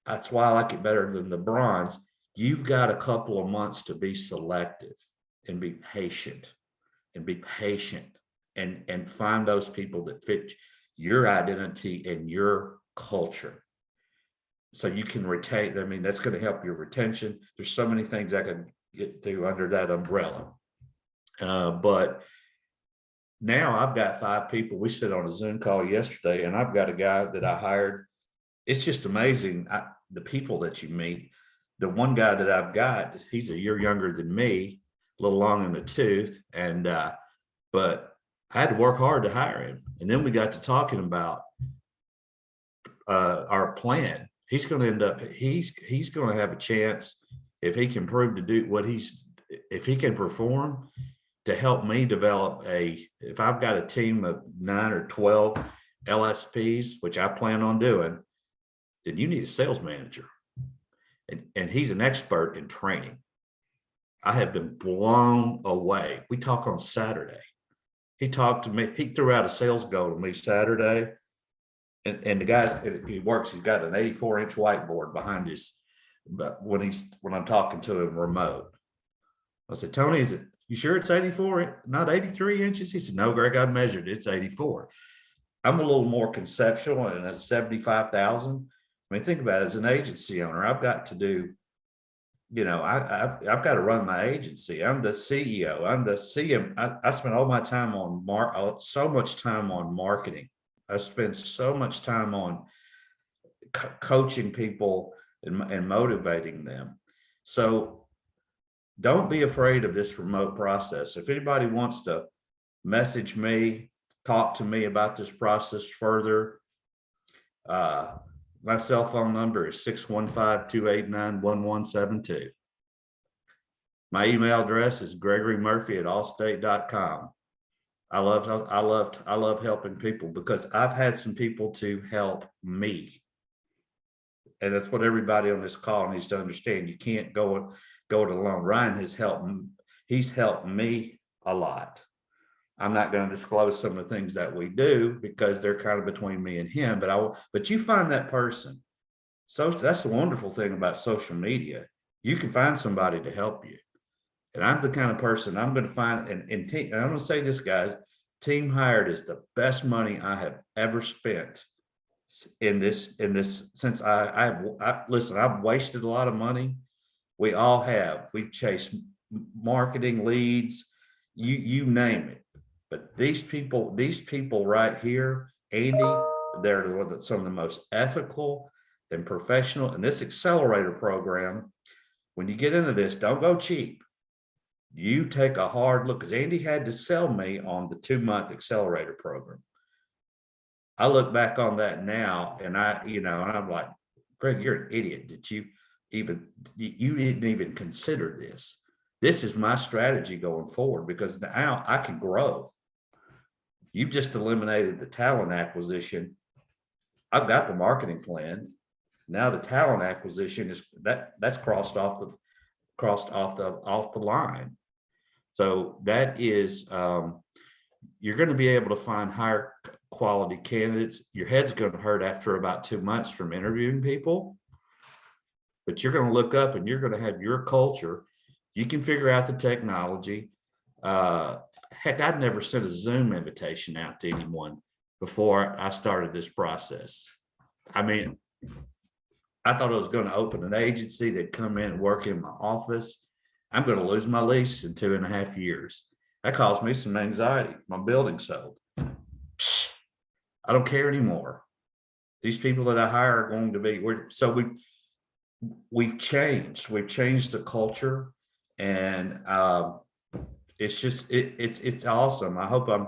that's why I like it better than the bronze. You've got a couple of months to be selective and be patient and find those people that fit your identity and your culture. So you can retain, I mean, that's going to help your retention. There's so many things I can get through under that umbrella. But now I've got 5 people. We sit on a Zoom call yesterday, and I've got a guy that I hired. It's just amazing the people that you meet. The one guy that I've got, he's a year younger than me, a little long in the tooth, and but I had to work hard to hire him. And then we got to talking about our plan. He's going to end up, he's going to have a chance if he can prove to do what if he can perform to help me develop if I've got a team of 9 or 12 LSPs, which I plan on doing, then you need a sales manager. And he's an expert in training. I have been blown away. We talk on Saturday. He talked to me, he threw out a sales goal to me Saturday. And the guy, he's got an 84-inch whiteboard behind his, but when I'm talking to him remote. I said, Tony, you sure it's 84, not 83 inches? He said, no, Greg, I measured it. It's 84. I'm a little more conceptual, and it's 75,000. I mean, think about it, as an agency owner, I've got to do, I've got to run my agency. I'm the CEO. I'm the CM. I spend all my time on so much time on marketing. I spend so much time on coaching people and motivating them. So don't be afraid of this remote process. If anybody wants to message me, talk to me about this process further, my cell phone number is 615-289-1172. My email address is gregorymurphy@allstate.com. I love helping people because I've had some people to help me. And that's what everybody on this call needs to understand. You can't go it alone. Ryan he's helped me a lot. I'm not going to disclose some of the things that we do because they're kind of between me and him, but you find that person. So that's the wonderful thing about social media. You can find somebody to help you. And I'm the kind of person I'm going to find, and I'm going to say this, guys, Team Hired is the best money I have ever spent in this, since listen, I've wasted a lot of money. We all have. We've chased marketing leads, you name it. But these people right here, Andy, they're some of the most ethical and professional. And this accelerator program, when you get into this, don't go cheap. You take a hard look, because Andy had to sell me on the 2-month accelerator program. I look back on that now and I'm like, Greg, you're an idiot. You didn't even consider this. This is my strategy going forward, because now I can grow. You've just eliminated the talent acquisition. I've got the marketing plan. Now the talent acquisition that's crossed off the line. So that is, you're going to be able to find higher quality candidates. Your head's going to hurt after about 2 months from interviewing people, but you're going to look up and you're going to have your culture. You can figure out the technology. Heck, I'd never sent a Zoom invitation out to anyone before I started this process. I mean, I thought I was going to open an agency. They'd come in and work in my office. I'm going to lose my lease in 2.5 years. That caused me some anxiety. My building sold. I don't care anymore. These people that I hire are going to be, we've changed. We've changed the culture, and it's just, it's awesome. I hope I'm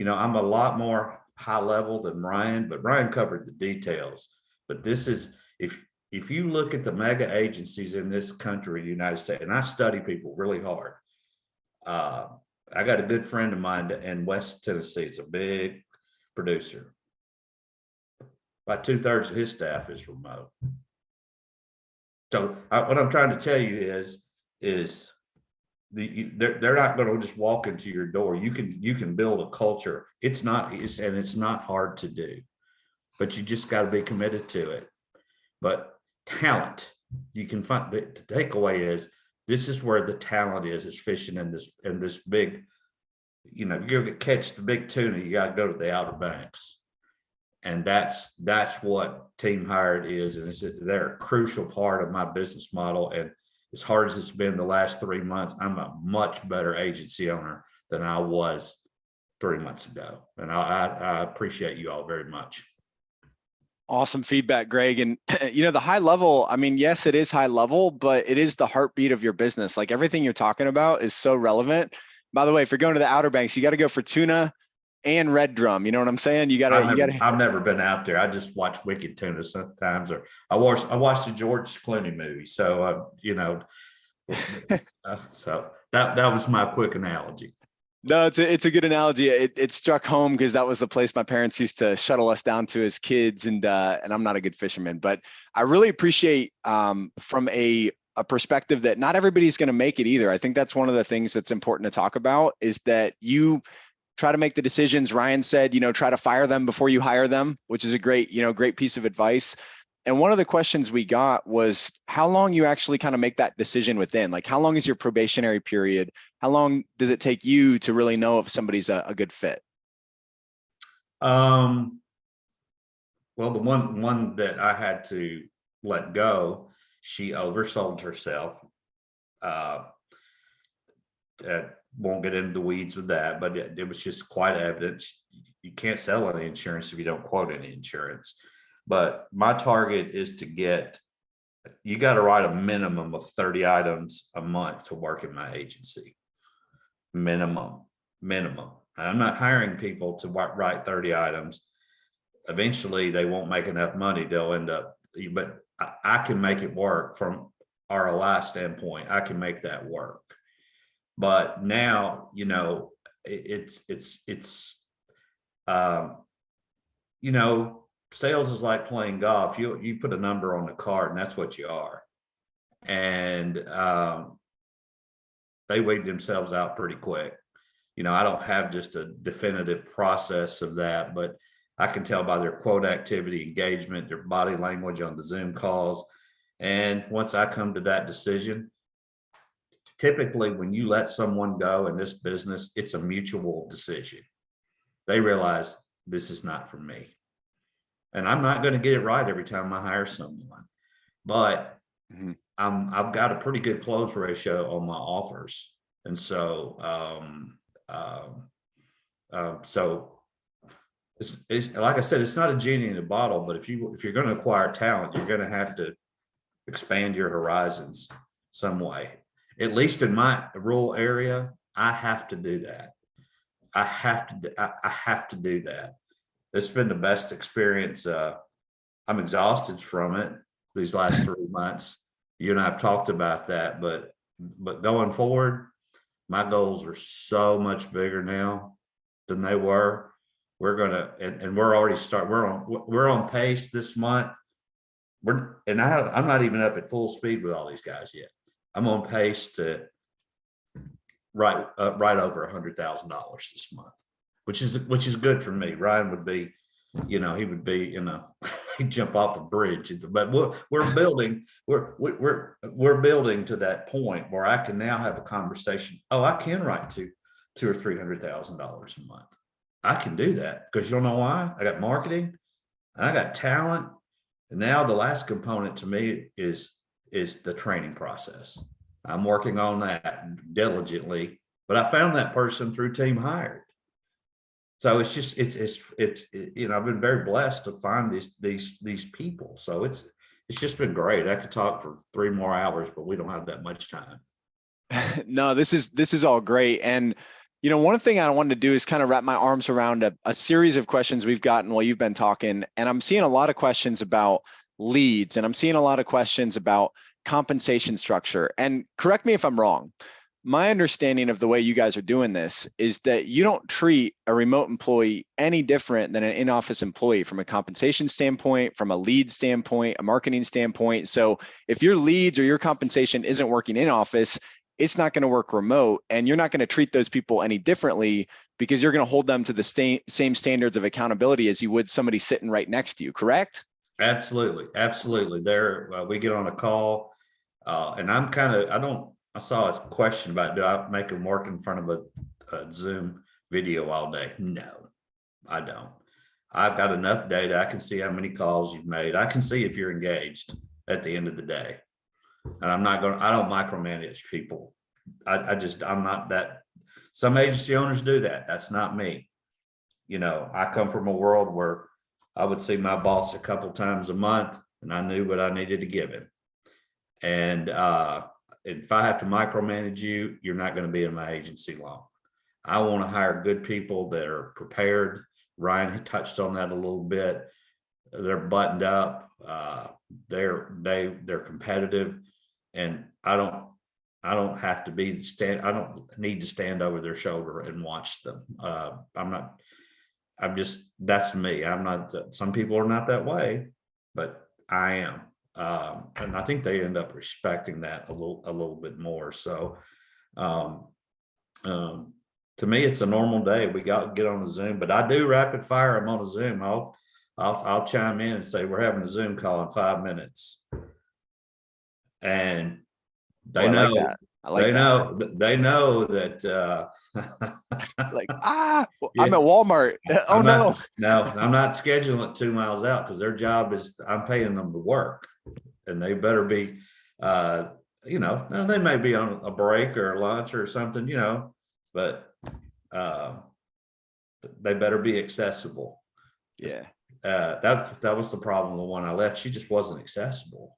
a lot more high level than Ryan, but Ryan covered the details. But this is, if you look at the mega agencies in this country, the United States, and I study people really hard. I got a good friend of mine in West Tennessee. It's a big producer. About 2/3 of his staff is remote. So what I'm trying to tell you is they're not going to just walk into your door. You can build a culture. It's not hard to do, but you just got to be committed to it. But talent, you can find. The takeaway is, this is where the talent is fishing in this big, you catch the big tuna, you got to go to the Outer Banks. And that's what Team Hired is. And they're a crucial part of my business model. And as hard as it's been the last 3 months, I'm a much better agency owner than I was 3 months ago. And I appreciate you all very much. Awesome feedback, Greg. And the high level, I mean, yes, it is high level, but it is the heartbeat of your business. Like, everything you're talking about is so relevant. By the way, if you're going to the Outer Banks, you got to go for tuna and red drum. You know what I'm saying? I've never been out there. I just watch Wicked Tuna sometimes, or I watched the George Clooney movie. So, so that was my quick analogy. No, it's a good analogy. It struck home because that was the place my parents used to shuttle us down to as kids, and I'm not a good fisherman, but I really appreciate from a perspective that not everybody's going to make it either. I think that's one of the things that's important to talk about, is that you try to make the decisions. Ryan said, try to fire them before you hire them, which is a great piece of advice. And one of the questions we got was how long you actually kind of make that decision within. Like, how long is your probationary period? How long does it take you to really know if somebody's a good fit? Well, the one that I had to let go, she oversold herself. Won't get into the weeds with that, but it was just quite evident. You can't sell any insurance if you don't quote any insurance. But my target is you got to write a minimum of 30 items a month to work in my agency. Minimum. I'm not hiring people to write 30 items. Eventually they won't make enough money. They'll end up, but I can make it work from ROI standpoint. I can make that work. But now, um, you know, sales is like playing golf. You put a number on the card and that's what you are. And they weighed themselves out pretty quick. You know, I don't have just a definitive process of that, but I can tell by their quote activity, engagement, their body language on the Zoom calls. And once I come to that decision, typically when you let someone go in this business, it's a mutual decision. They realize this is not for me. And I'm not going to get it right every time I hire someone, but I've got a pretty good close ratio on my offers. And so, so it's like I said, it's not a genie in a bottle, but if you're going to acquire talent, you're going to have to expand your horizons some way. At least in my rural area, I have to do that. I have to do that. It's been the best experience. I'm exhausted from it these last 3 months. You and I have talked about that, but going forward, my goals are so much bigger now than they were. We're gonna, and we're already we're on pace this month. I'm not even up at full speed with all these guys yet. I'm on pace to right over $100,000 this month, which is good for me. Ryan would be, he would be, he'd jump off the bridge. But we're building to that point where I can now have a conversation. Oh, I can write to $200,000 or $300,000 a month. I can do that because you'll know why. I got marketing and I got talent. And now the last component to me is the training process. I'm working on that diligently, but I found that person through Team Hired. So it's just, I've been very blessed to find these people. So it's just been great. I could talk for 3 more hours, but we don't have that much time. No, this is all great. And, one thing I wanted to do is kind of wrap my arms around a series of questions we've gotten while you've been talking. And I'm seeing a lot of questions about leads, and I'm seeing a lot of questions about compensation structure. And correct me if I'm wrong. My understanding of the way you guys are doing this is that you don't treat a remote employee any different than an in-office employee from a compensation standpoint, from a lead standpoint, a marketing standpoint. So if your leads or your compensation isn't working in office, it's not going to work remote, and you're not going to treat those people any differently because you're going to hold them to the same standards of accountability as you would somebody sitting right next to you, correct? Absolutely. There, we get on a call, and I saw a question about, do I make them work in front of a Zoom video all day? No, I don't. I've got enough data. I can see how many calls you've made. I can see if you're engaged at the end of the day. And I don't micromanage people. I'm not that. Some agency owners do that. That's not me. I come from a world where I would see my boss a couple times a month and I knew what I needed to give him. And if I have to micromanage you, you're not going to be in my agency long. I want to hire good people that are prepared. Ryan touched on that a little bit. They're buttoned up. They're competitive, and I don't have to be I don't need to stand over their shoulder and watch them. That's me. I'm not, some people are not that way, but I am. And I think they end up respecting that a little bit more. So, to me, it's a normal day. We got to get on a Zoom, but I do rapid fire. I'm on a Zoom. I'll chime in and say, we're having a Zoom call in 5 minutes. And they know, like that. They know that, like, yeah. I'm at Walmart. Oh, no, I'm not scheduling it 2 miles out because their job is, I'm paying them to work, and they better be, now they may be on a break or lunch or something, but they better be accessible. Yeah. That was the problem. The one I left, she just wasn't accessible.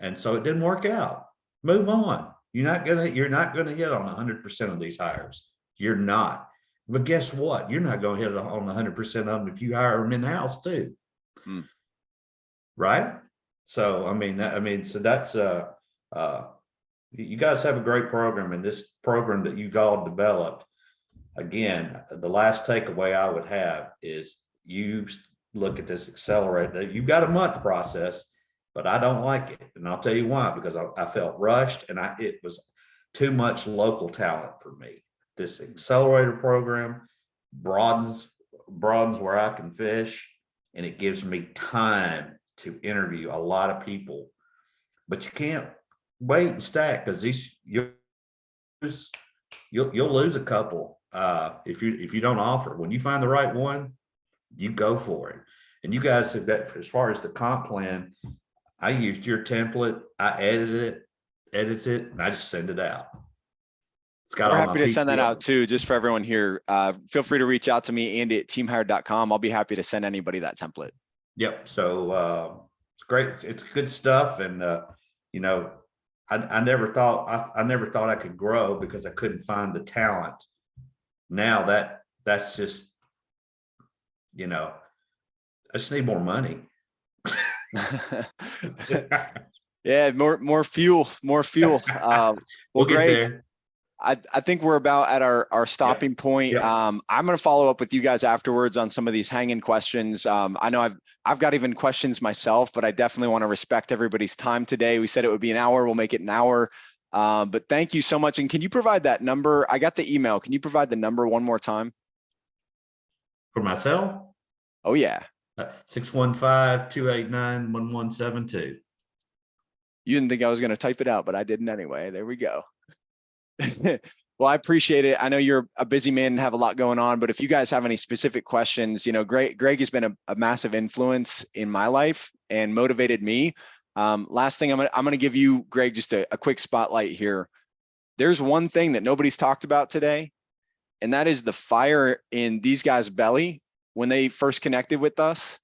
And so it didn't work out. Move on. You're not gonna hit on 100% of these hires. You're not. But guess what? You're not gonna hit on 100% of them if you hire them in-house too. Right? So so that's you guys have a great program, and this program that you've all developed, again, the last takeaway I would have is you look at this accelerator. You've got a month process, but I don't like it. And I'll tell you why, because I felt rushed and it was too much local talent for me. This accelerator program broadens where I can fish, and it gives me time to interview a lot of people. But you can't wait and stack, because you'll lose a couple if you don't offer. When you find the right one, you go for it. And you guys said that as far as the comp plan, I used your template, I edited it, and I just send it out. It's got We're all happy my to send that PTO. out too, just for everyone here. Feel free to reach out to me, Andy at teamhired.com. I'll be happy to send anybody that template. Yep. So it's great. It's good stuff. And you know, I never thought I could grow because I couldn't find the talent. Now that's just, you know, I just need more money. Yeah, more fuel. Well, We'll get Greg, there. I think we're about at our stopping point. Yep. I'm going to follow up with you guys afterwards on some of these hanging questions. I know I've got even questions myself, but I definitely want to respect everybody's time today. We said it would be an hour. We'll make it an hour. But thank you so much. And can you provide that number? I got the email. Can you provide the number one more time? For myself? Oh yeah. 615-289-1172. You didn't think I was going to type it out, but I didn't anyway. There we go. Well, I appreciate it. I know you're a busy man and have a lot going on, but if you guys have any specific questions, you know, Greg has been a massive influence in my life and motivated me. Last thing I'm going to give you, Greg, just a quick spotlight here. There's one thing that nobody's talked about today, and that is the fire in these guys' belly when they first connected with us,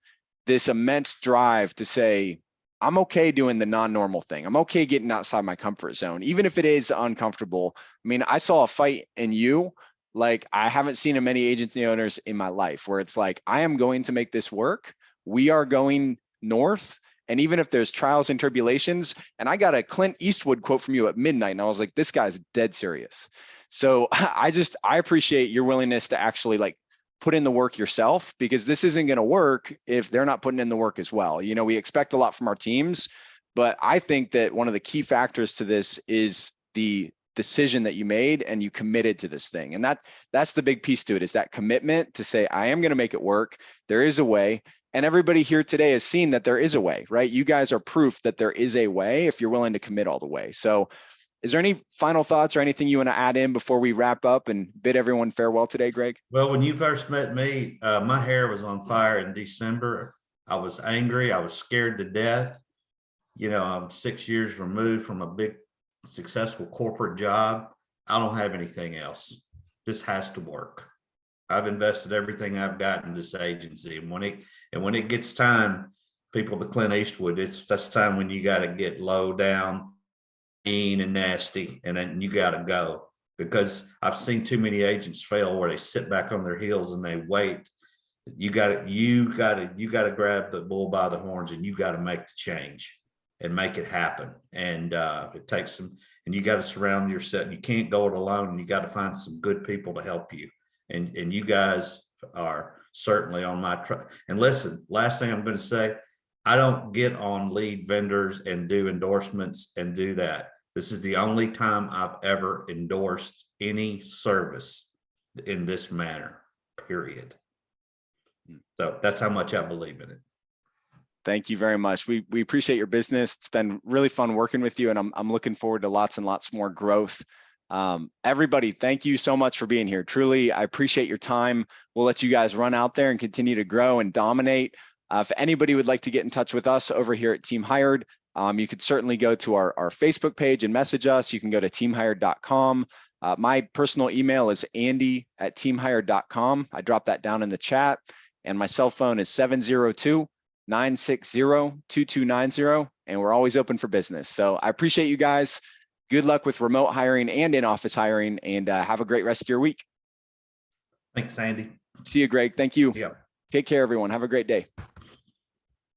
this immense drive to say, I'm okay doing the non-normal thing. I'm okay getting outside my comfort zone, even if it is uncomfortable. I mean, I saw a fight in you like I haven't seen in many agency owners in my life, where it's like, I am going to make this work. We are going north. And even if there's trials and tribulations, and I got a Clint Eastwood quote from you at midnight, and I was like, this guy's dead serious. So I appreciate your willingness to actually like put in the work yourself, because this isn't going to work if they're not putting in the work as well. You know, we expect a lot from our teams, but I think that one of the key factors to this is the decision that you made and you committed to this thing. And that's the big piece to it, is that commitment to say, I am going to make it work. There is a way. And everybody here today has seen that there is a way, right? You guys are proof that there is a way if you're willing to commit all the way. So is there any final thoughts or anything you want to add in before we wrap up and bid everyone farewell today, Greg? Well, when you first met me, my hair was on fire in December. I was angry. I was scared to death. You know, I'm 6 years removed from a big, successful corporate job. I don't have anything else. This has to work. I've invested everything I've got in this agency. And when it gets time, people to Clint Eastwood, that's time when you got to get low down, mean and nasty, and then you got to go, because I've seen too many agents fail where they sit back on their heels and they wait. You got to grab the bull by the horns, and you got to make the change and make it happen. And it takes some, and you got to surround yourself. You can't go it alone, and you got to find some good people to help you. And you guys are certainly on my track. And listen, last thing I'm going to say, I don't get on lead vendors and do endorsements and do that. This is the only time I've ever endorsed any service in this manner, period. So that's how much I believe in it. Thank you very much. We appreciate your business. It's been really fun working with you, and I'm looking forward to lots and lots more growth. Everybody, thank you so much for being here. Truly, I appreciate your time. We'll let you guys run out there and continue to grow and dominate. If anybody would like to get in touch with us over here at Team Hired, you could certainly go to our Facebook page and message us. You can go to teamhired.com. My personal email is andy@teamhired.com. I dropped that down in the chat. And my cell phone is 702-960-2290. And we're always open for business. So I appreciate you guys. Good luck with remote hiring and in-office hiring, and have a great rest of your week. Thanks, Andy. See you, Greg. Thank you. Yeah. Take care, everyone. Have a great day.